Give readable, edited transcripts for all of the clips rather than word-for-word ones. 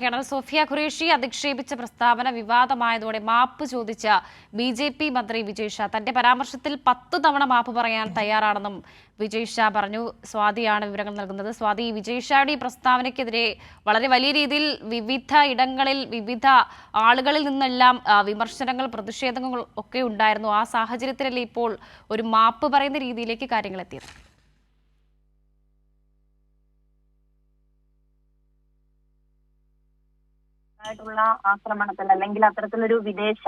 Colonel Sophia Qureshi അധിക്ഷേപിച്ച പ്രസ്താവന വിവാദമായതോടെ മാപ്പ് ചോദിച്ച ബി.ജെ.പി. മന്ത്രി വിജയ് ഷാ തന്റെ പരാമർശത്തിൽ 10 തവണ മാപ്പ് പറയാൻ തയ്യാറാണെന്നും വിജയ് ഷാ പറഞ്ഞു. സ്വാതിയാണ് വിവരങ്ങൾ നൽകുന്നത്. സ്വാതി, വിജയ് ഷായുടെ ഈ പ്രസ്താവനയ്ക്കെതിരെ വളരെ വലിയ രീതിയിൽ വിവിധ ഇടങ്ങളിൽ വിവിധ ആളുകളിൽ നിന്നെല്ലാം വിമർശനങ്ങൾ, പ്രതിഷേധങ്ങൾ ഒക്കെ ഉണ്ടായിരുന്നു. ആ സാഹചര്യത്തിലല്ലേ ഇപ്പോൾ ഒരു മാപ്പ് പറയുന്ന രീതിയിലേക്ക് കാര്യങ്ങൾ എത്തിയത്? ായിട്ടുള്ള ആക്രമണത്തിൽ അല്ലെങ്കിൽ അത്തരത്തിലൊരു വിദ്വേഷ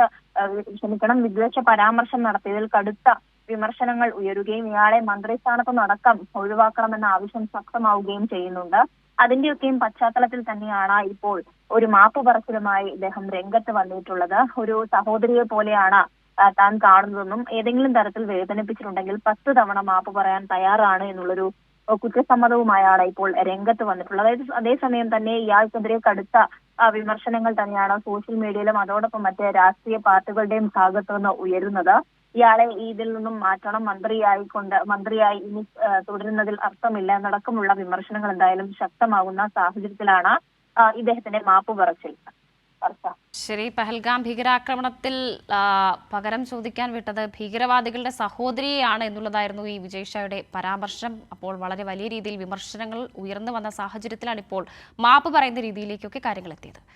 പരാമർശം നടത്തിയതിൽ കടുത്ത വിമർശനങ്ങൾ ഉയരുകയും ഇയാളെ മന്ത്രിസ്ഥാനത്ത് നടക്കം ഒഴിവാക്കണമെന്ന ആവശ്യം ശക്തമാവുകയും ചെയ്യുന്നുണ്ട്. അതിന്റെയൊക്കെയും പശ്ചാത്തലത്തിൽ തന്നെയാണ് ഇപ്പോൾ ഒരു മാപ്പ് പറച്ചിലുമായി ഇദ്ദേഹം രംഗത്ത് വന്നിട്ടുള്ളത്. ഒരു സഹോദരിയെ പോലെയാണ് താൻ കാണുന്നതെന്നും ഏതെങ്കിലും തരത്തിൽ വേദനിപ്പിച്ചിട്ടുണ്ടെങ്കിൽ 10 തവണ മാപ്പ് പറയാൻ തയ്യാറാണ് എന്നുള്ളൊരു കുറ്റസമ്മതവുമായാണ് ഇപ്പോൾ രംഗത്ത് വന്നിട്ടുള്ളത്. അതേസമയം തന്നെ ഇയാൾക്കെതിരെ കടുത്ത വിമർശനങ്ങൾ തന്നെയാണ് സോഷ്യൽ മീഡിയയിലും അതോടൊപ്പം മറ്റ് രാഷ്ട്രീയ പാർട്ടികളുടെയും ഭാഗത്തു നിന്ന് ഉയരുന്നത്. ഇയാളെ ഇതിൽ നിന്നും മാറ്റണം, മന്ത്രിയായി ഇനി തുടരുന്നതിൽ അർത്ഥമില്ല എന്നടക്കമുള്ള വിമർശനങ്ങൾ എന്തായാലും ശക്തമാകുന്ന സാഹചര്യത്തിലാണ് ഇദ്ദേഹത്തിന്റെ മാപ്പ് പറച്ചിൽ. ശരി, പഹൽഗാം ഭീകരാക്രമണത്തിൽ പകരം ചോദിക്കാൻ വിട്ടത് ഭീകരവാദികളുടെ സഹോദരിയെയാണ് എന്നുള്ളതായിരുന്നു ഈ വിജയ് ഷായുടെ പരാമർശം. അപ്പോൾ വളരെ വലിയ രീതിയിൽ വിമർശനങ്ങൾ ഉയർന്നു വന്ന സാഹചര്യത്തിലാണ് ഇപ്പോൾ മാപ്പ് പറയുന്ന രീതിയിലേക്കൊക്കെ കാര്യങ്ങൾ എത്തിയത്.